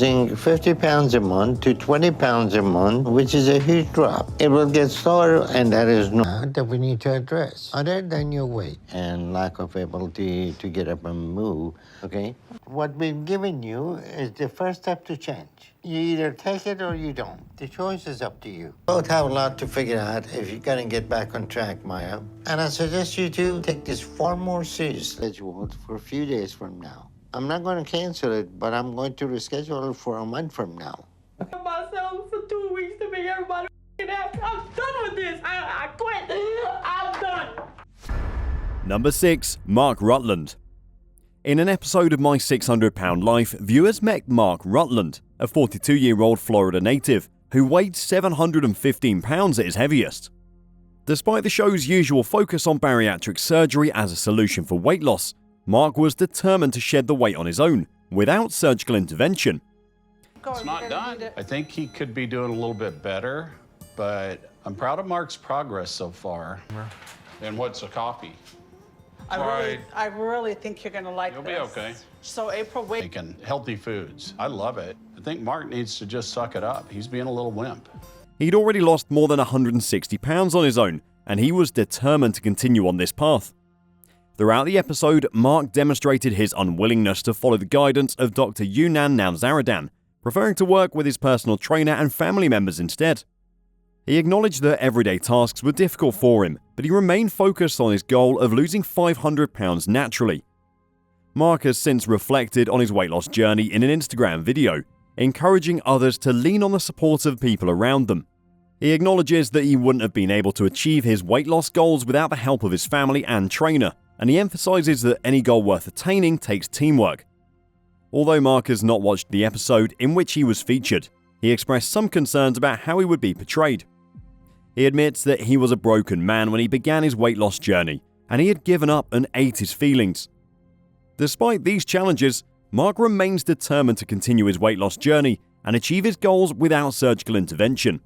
losing 50 pounds a month to 20 pounds a month, which is a huge drop. It will get slower, and that is not that we need to address, other than your weight and lack of ability to get up and move, okay? What we've given you is the first step to change. You either take it or you don't. The choice is up to you. Both have a lot to figure out if you're gonna get back on track, Maya. And I suggest you to take this far more seriously. Scheduled for a few days from now. I'm not going to cancel it, but I'm going to reschedule it for a month from now. Myself for 2 weeks to make everybody happy. I'm done with this. I quit. I'm done. Number 6. Mark Rutland. In an episode of My 600 Pound Life, viewers met Mark Rutland, a 42-year-old Florida native who weighed 715 pounds at his heaviest. Despite the show's usual focus on bariatric surgery as a solution for weight loss, Mark was determined to shed the weight on his own, without surgical intervention. It's not done. I think he could be doing a little bit better, but I'm proud of Mark's progress so far. And what's a coffee? I really think you're going to like You'll this. be okay. So April, wait. Making healthy foods. I love it. I think Mark needs to just suck it up. He's being a little wimp. He'd already lost more than 160 pounds on his own, and he was determined to continue on this path. Throughout the episode, Mark demonstrated his unwillingness to follow the guidance of Dr. Younan Nowzaradan, preferring to work with his personal trainer and family members instead. He acknowledged that everyday tasks were difficult for him, but he remained focused on his goal of losing 500 pounds naturally. Mark has since reflected on his weight loss journey in an Instagram video, encouraging others to lean on the support of people around them. He acknowledges that he wouldn't have been able to achieve his weight loss goals without the help of his family and trainer, and he emphasizes that any goal worth attaining takes teamwork. Although Mark has not watched the episode in which he was featured, he expressed some concerns about how he would be portrayed. He admits that he was a broken man when he began his weight loss journey, and he had given up and ate his feelings. Despite these challenges, Mark remains determined to continue his weight loss journey and achieve his goals without surgical intervention.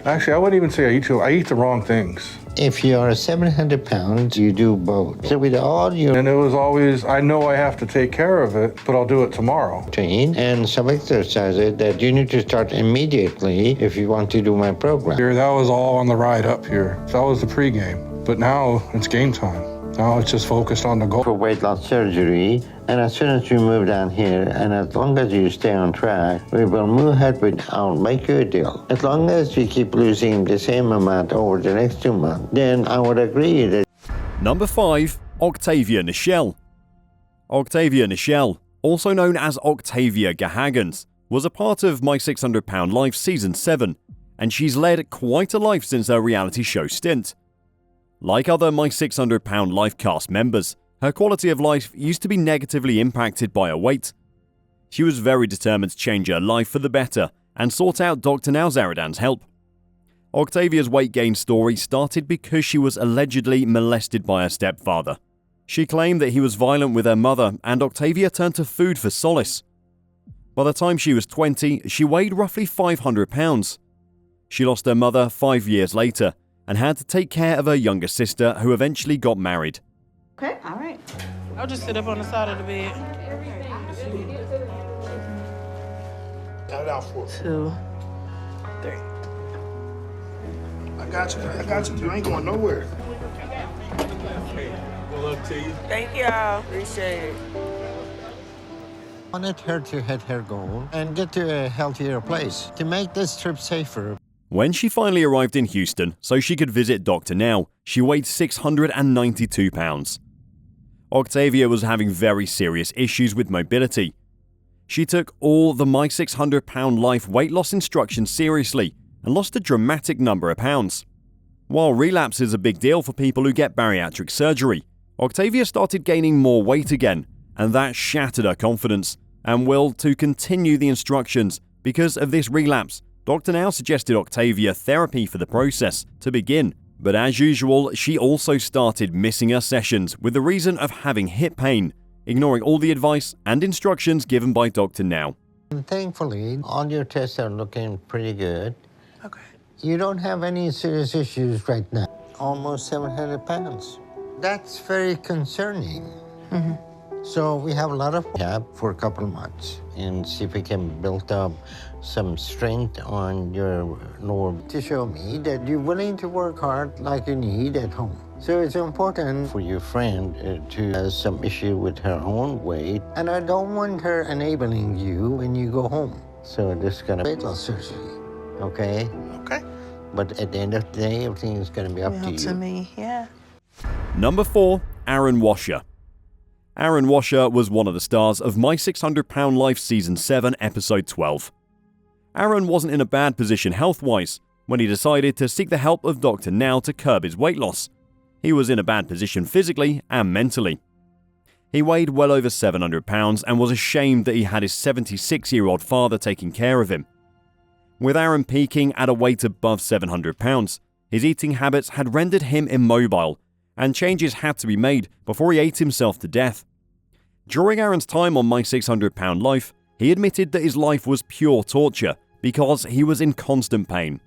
Actually, I wouldn't even say I eat the wrong things. If you are 700 pounds, you do both. So with all your And it was always, I know I have to take care of it, but I'll do it tomorrow. routine and some exercises that you need to start immediately if you want to do my program. Here, that was all on the ride up here. That was the pregame. But now it's game time. Now it's just focused on the goal. For weight loss surgery, and as soon as you move down here, and as long as you stay on track, we will move ahead with, I'll make you a deal. As long as you keep losing the same amount over the next 2 months, then I would agree that. Number 5. Octavia Nichelle. Octavia Nichelle, also known as Octavia Gahagans, was a part of My 600 Pound Life Season 7, and she's led quite a life since her reality show stint. Like other My 600 Pound Life cast members, her quality of life used to be negatively impacted by her weight. She was very determined to change her life for the better and sought out Dr. Nowzaradan's help. Octavia's weight gain story started because she was allegedly molested by her stepfather. She claimed that he was violent with her mother, and Octavia turned to food for solace. By the time she was 20, she weighed roughly 500 pounds. She lost her mother 5 years later and had to take care of her younger sister, who eventually got married. Okay, all right. I'll just sit up on the side of the bed. 2, 3. I got you. You ain't going nowhere. Good luck to you. Thank y'all. Appreciate it. I wanted her to hit her goal and get to a healthier place to make this trip safer. When she finally arrived in Houston so she could visit Dr. Now, she weighed 692 pounds. Octavia was having very serious issues with mobility. She took all the My 600 Pound Life weight loss instructions seriously and lost a dramatic number of pounds. While relapse is a big deal for people who get bariatric surgery, Octavia started gaining more weight again, and that shattered her confidence and will to continue the instructions. Because of this relapse, Dr. Now suggested Octavia therapy for the process to begin, but as usual, she also started missing her sessions with the reason of having hip pain, ignoring all the advice and instructions given by Dr. Now. And thankfully, all your tests are looking pretty good. Okay. You don't have any serious issues right now. Almost 700 pounds. That's very concerning. So we have a lot of help for a couple of months and see if we can build up some strength on your lower to show me that you're willing to work hard like you need at home. So it's important for your friend to have some issue with her own weight, and I don't want her enabling you when you go home. So this is gonna be weight loss surgery, okay? Okay. But at the end of the day, everything is gonna be up to you. To me, yeah. Number 4, Aaron Washer. Aaron Washer was one of the stars of My 600 Pound Life Season 7, Episode 12. Aaron wasn't in a bad position health-wise when he decided to seek the help of Dr. Now to curb his weight loss. He was in a bad position physically and mentally. He weighed well over 700 pounds and was ashamed that he had his 76-year-old father taking care of him. With Aaron peaking at a weight above 700 pounds, his eating habits had rendered him immobile, and changes had to be made before he ate himself to death. During Aaron's time on My 600 Pound Life, he admitted that his life was pure torture because he was in constant pain.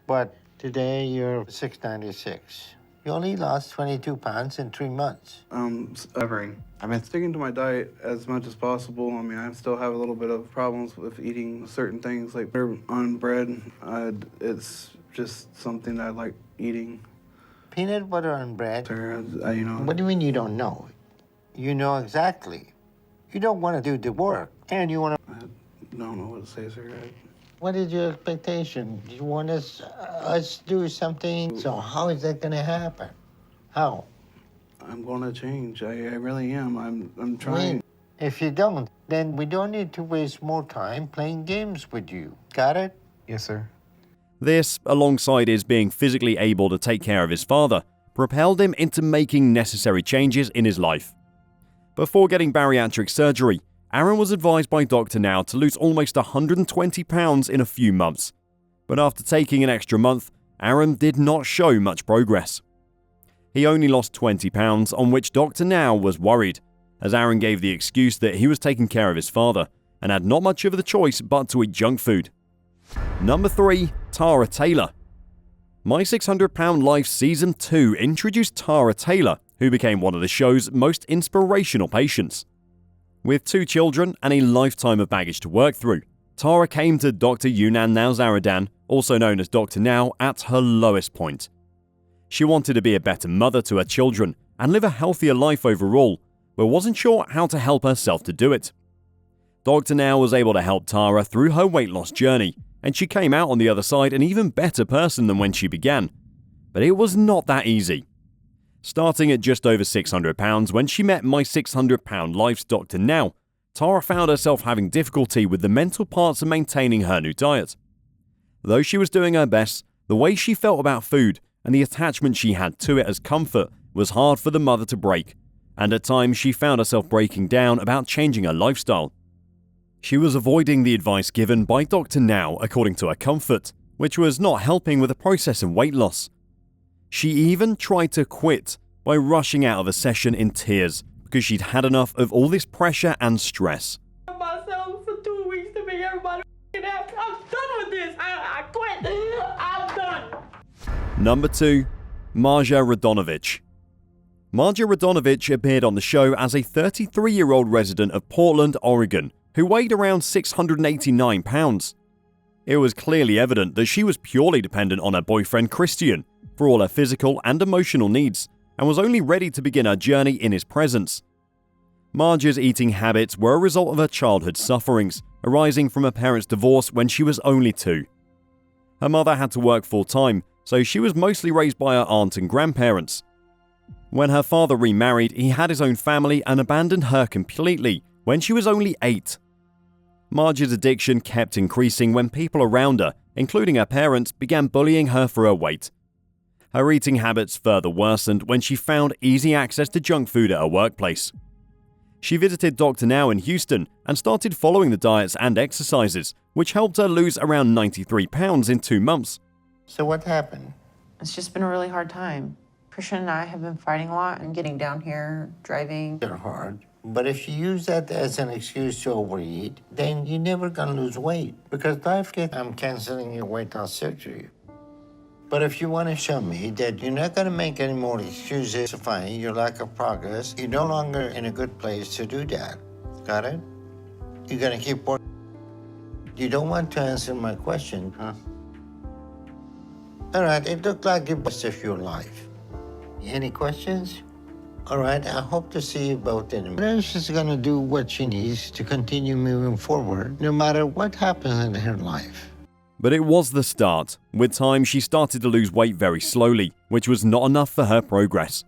But today you're 696. You only lost 22 pounds in 3 months. Suffering. I've been sticking to my diet as much as possible. I mean, I still have a little bit of problems with eating certain things like on bread. It's just something that I like eating. Peanut butter on bread? Sir, What do you mean you don't know? You know exactly. You don't want to do the work, and you want to... I don't know what to say, sir. What is your expectation? Do you want us to do something? So how is that going to happen? How? I'm going to change. I really am. I'm trying. If you don't, then we don't need to waste more time playing games with you. Got it? Yes, sir. This, alongside his being physically able to take care of his father, propelled him into making necessary changes in his life. Before getting bariatric surgery, Aaron was advised by Dr. Now to lose almost 120 pounds in a few months. But after taking an extra month, Aaron did not show much progress. He only lost 20 pounds, on which Dr. Now was worried, as Aaron gave the excuse that he was taking care of his father and had not much of the choice but to eat junk food. Number 3, Tara Taylor. My 600 Pound Life Season 2 introduced Tara Taylor, who became one of the show's most inspirational patients. With 2 children and a lifetime of baggage to work through, Tara came to Dr. Yunan Nowzaradan, also known as Dr. Now, at her lowest point. She wanted to be a better mother to her children and live a healthier life overall, but wasn't sure how to help herself to do it. Dr. Now was able to help Tara through her weight loss journey, and she came out on the other side an even better person than when she began. But it was not that easy. Starting at just over 600 pounds when she met My 600 Pound Life's Dr. Now, Tara found herself having difficulty with the mental parts of maintaining her new diet. Though she was doing her best, the way she felt about food and the attachment she had to it as comfort was hard for the mother to break, and at times she found herself breaking down about changing her lifestyle. She was avoiding the advice given by Dr. Now according to her comfort, which was not helping with the process of weight loss. She even tried to quit by rushing out of a session in tears because she'd had enough of all this pressure and stress. Myself for 2 weeks to make everybody happy. I'm done with this. I quit. I'm done. Number 2, Marja Radonovich. Marja Radonovich appeared on the show as a 33-year-old resident of Portland, Oregon, who weighed around 689 pounds. It was clearly evident that she was purely dependent on her boyfriend Christian for all her physical and emotional needs, and was only ready to begin her journey in his presence. Marja's eating habits were a result of her childhood sufferings, arising from her parents' divorce when she was only 2. Her mother had to work full-time, so she was mostly raised by her aunt and grandparents. When her father remarried, he had his own family and abandoned her completely when she was only 8. Marja's addiction kept increasing when people around her, including her parents, began bullying her for her weight. Her eating habits further worsened when she found easy access to junk food at her workplace. She visited Dr. Now in Houston and started following the diets and exercises, which helped her lose around 93 pounds in 2 months. So what happened? It's just been a really hard time. Christian and I have been fighting a lot and getting down here, driving. They're hard. But if you use that as an excuse to overeat, then you're never gonna lose weight. Because I'm canceling your weight loss surgery. But if you want to show me that you're not going to make any more excuses to find your lack of progress, you're no longer in a good place to do that. Got it? You're going to keep working. You don't want to answer my question, huh? All right, it looked like the best of your life. Any questions? All right, I hope to see you both in a minute. She's going to do what she needs to continue moving forward, no matter what happens in her life. But it was the start. With time, she started to lose weight very slowly, which was not enough for her progress.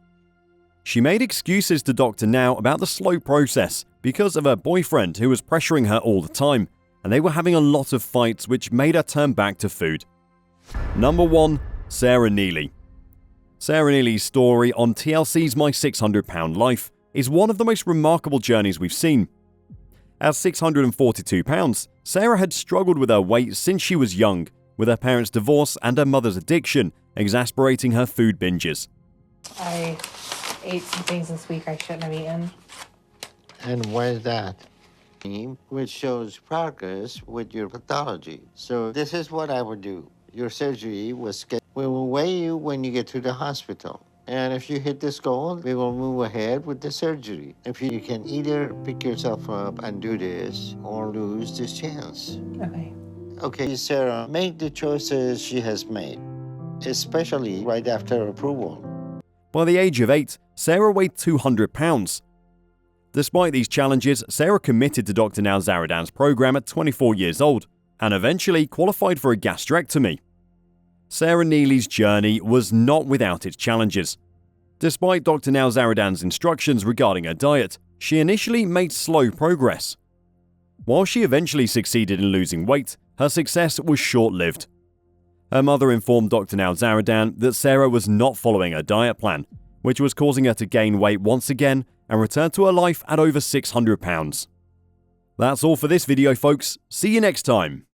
She made excuses to Dr. Now about the slow process because of her boyfriend who was pressuring her all the time, and they were having a lot of fights which made her turn back to food. Number 1. Sarah Neely. Sarah Neely's story on TLC's My 600 Pound Life is one of the most remarkable journeys we've seen. At 642 pounds, Sarah had struggled with her weight since she was young, with her parents' divorce and her mother's addiction exasperating her food binges. I ate some things this week I shouldn't have eaten. And why is that? Which shows progress with your pathology. So this is what I would do. Your surgery was scheduled. We will weigh you when you get to the hospital. And if you hit this goal, we will move ahead with the surgery. If you can either pick yourself up and do this or lose this chance. Okay. Okay, Sarah, make the choices she has made, especially right after approval. By the age of 8, Sarah weighed 200 pounds. Despite these challenges, Sarah committed to Dr. Now Zaradan's program at 24 years old and eventually qualified for a gastrectomy. Sarah Neely's journey was not without its challenges. Despite Dr. Now Zaradan's instructions regarding her diet, she initially made slow progress. While she eventually succeeded in losing weight, her success was short-lived. Her mother informed Dr. Now Zaradan that Sarah was not following her diet plan, which was causing her to gain weight once again and return to her life at over 600 pounds. That's all for this video, folks. See you next time.